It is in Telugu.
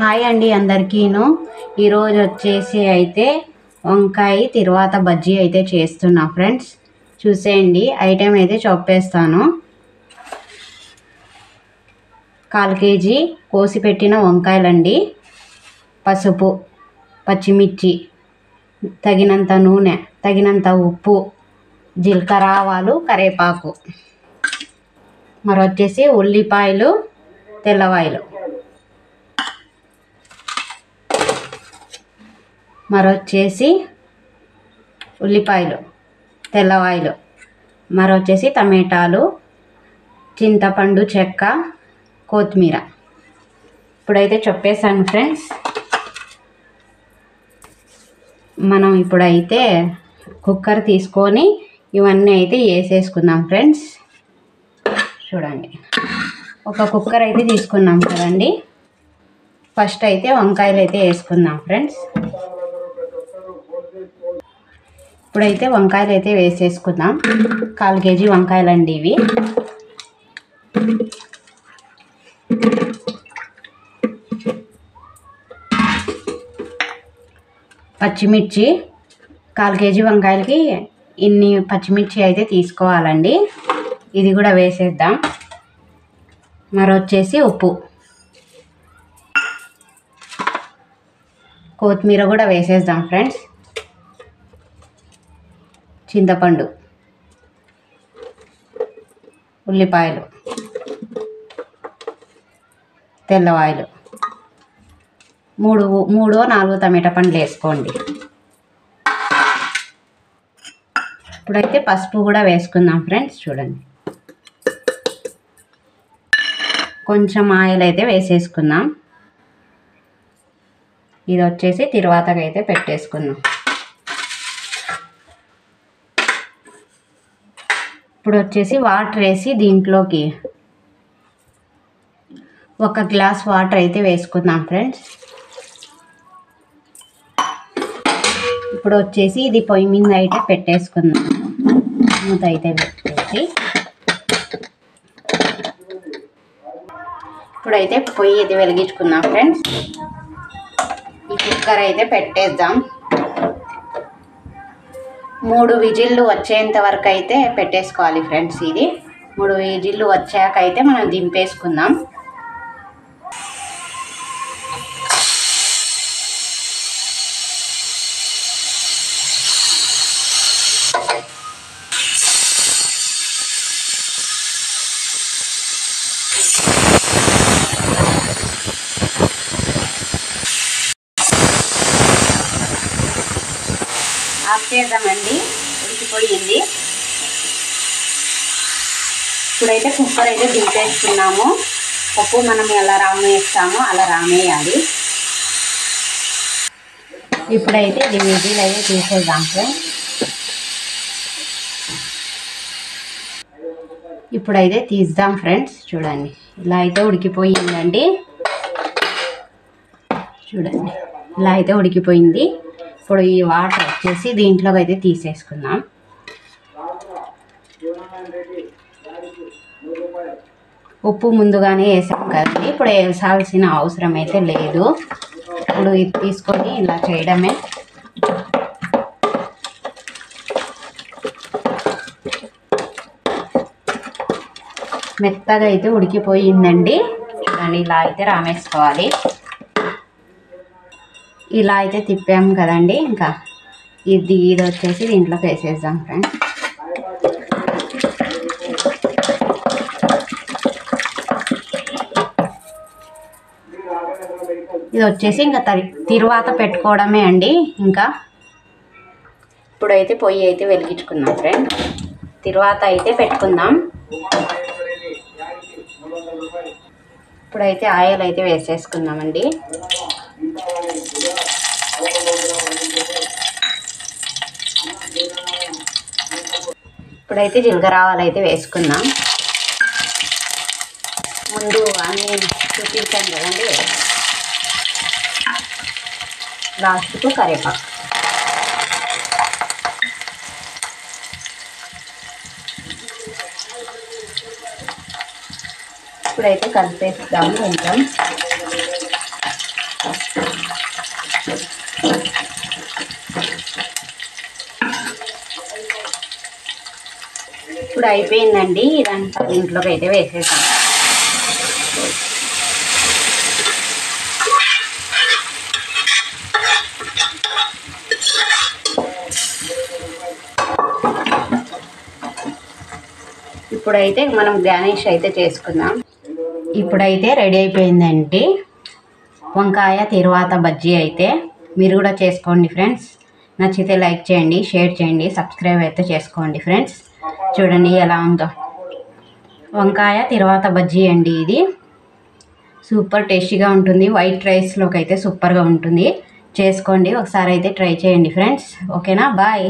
హాయ్ అండి అందరికీను. ఈరోజు వచ్చేసి అయితే వంకాయ తిరువాత బజ్జీ అయితే చేస్తున్నా ఫ్రెండ్స్. చూసేయండి, ఐటెం అయితే చెప్పేస్తాను. 1/4 కేజీ కోసి పెట్టిన వంకాయలండి, పసుపు, పచ్చిమిర్చి, తగినంత నూనె, తగినంత ఉప్పు, జీలకర్ర, ఆవాలు, కరివేపాకు, మరి వచ్చేసి ఉల్లిపాయలు, తెల్లవాయలు, మరి వచ్చేసి ఉల్లిపాయలు, తెల్లవాయలు, మరి వచ్చేసి టమాటాలు, చింతపండు చెక్క, కొత్తిమీర. ఇప్పుడైతే చెప్పేసాను ఫ్రెండ్స్. మనం ఇప్పుడైతే కుక్కర్ తీసుకొని ఇవన్నీ అయితే వేసేసుకుందాం ఫ్రెండ్స్. చూడండి, ఒక కుక్కర్ అయితే తీసుకున్నాం కదండి. ఫస్ట్ అయితే వంకాయలు అయితే వేసుకుందాం ఫ్రెండ్స్. ఇప్పుడైతే వంకాయలు అయితే వేసేసుకుందాం. 1/4 కేజీ వంకాయలండి ఇవి. పచ్చిమిర్చి, 1/4 కేజీ వంకాయలకి ఇన్ని పచ్చిమిర్చి అయితే తీసుకోవాలండి. ఇది కూడా వేసేద్దాం. మరి వచ్చేసి ఉప్పు, కొత్తిమీర కూడా వేసేద్దాం ఫ్రెండ్స్. చింతపండు, ఉల్లిపాయలు, తెల్లవాయలు, 3-4 టమాటా పండ్లు వేసుకోండి. ఇప్పుడైతే పసుపు కూడా వేసుకుందాం ఫ్రెండ్స్. చూడండి, కొంచెం ఆయిల్ అయితే వేసేసుకుందాం. ఇది వచ్చేసి తిరువాతకి అయితే పెట్టేసుకుందాం. ఇప్పుడు వచ్చేసి వాటర్ వేసి దీంట్లోకి 1 గ్లాస్ వాటర్ అయితే వేసుకుందాం ఫ్రెండ్స్. ఇప్పుడు వచ్చేసి ఇది పొయ్యి మీద అయితే పెట్టేసుకుందాం. మూత అయితే పెట్టేసి ఇప్పుడైతే పొయ్యి అయితే వెలిగించుకుందాం ఫ్రెండ్స్. ఈ కుక్కర్ అయితే పెట్టేద్దాం. 3 విజిల్లు వచ్చేంత వరకు అయితే పెట్టేసుకోవాలి ఫ్రెండ్స్. ఇది 3 విజిల్లు వచ్చాక అయితే మనం దింపేసుకుందాం. ఆఫ్ చేద్దామండి, ఉడికిపోయింది. ఇప్పుడైతే కుక్కర్ అయితే దింపేసుకున్నాము. పప్పు మనం ఎలా రామేస్తామో అలా రామేయాలి. ఇప్పుడైతే ఇది విజిల్ అయితే తీసేద్దాం ఫ్రెండ్స్. ఇప్పుడైతే తీద్దాం ఫ్రెండ్స్. చూడండి, ఇలా అయితే ఉడికిపోయిందండి. చూడండి, ఇలా అయితే ఉడికిపోయింది. ఇప్పుడు ఈ వాటర్ వచ్చేసి దీంట్లోకి అయితే తీసేసుకుందాం. ఉప్పు ముందుగానే వేసాం కదండి, ఇప్పుడు వేసాల్సిన అవసరం అయితే లేదు. ఇప్పుడు ఇది తీసుకొని ఇలా చేయడమే. మెత్తగా అయితే ఉడికిపోయిందండి. చూడండి, ఇలా అయితే రామేసుకోవాలి. ఇలా అయితే తిప్పాము కదండి. ఇంకా ఇది వచ్చేసి దీంట్లోకి వేసేద్దాం ఫ్రెండ్స్. ఇది వచ్చేసి ఇంకా తిరువాత పెట్టుకోవడమే అండి. ఇంకా ఇప్పుడైతే పొయ్యి అయితే వెలిగించుకుందాం ఫ్రెండ్. తిరువాత అయితే పెట్టుకుందాం. ఇప్పుడైతే ఆయిల్ అయితే వేసేసుకుందామండి. ఇప్పుడైతే జీలకర్ర ఆవాలు అయితే వేసుకుందాం. ముందు అన్నీ చూపించాను కదండి. లాస్ట్కు కరివేపాకు. ఇప్పుడైతే కలిపేద్దాము కొంచెం. ఇప్పుడు అయిపోయిందండి. ఇదంతా దీంట్లోకి అయితే వేసేసాం. ఇప్పుడైతే మనం గార్నిష్ అయితే చేసుకుందాం. ఇప్పుడైతే రెడీ అయిపోయిందండి వంకాయ తిరువాత బజ్జీ అయితే. మీరు కూడా చేసుకోండి ఫ్రెండ్స్. నచ్చితే లైక్ చేయండి, షేర్ చేయండి, సబ్స్క్రైబ్ అయితే చేసుకోండి ఫ్రెండ్స్. చూడండి ఎలా ఉందో వంకాయ తిరువాత బజ్జీ అండి. ఇది సూపర్ టేస్టీగా ఉంటుంది. వైట్ రైస్లోకి అయితే సూపర్గా ఉంటుంది. చేసుకోండి, ఒకసారి అయితే ట్రై చేయండి ఫ్రెండ్స్. ఓకేనా, బాయ్.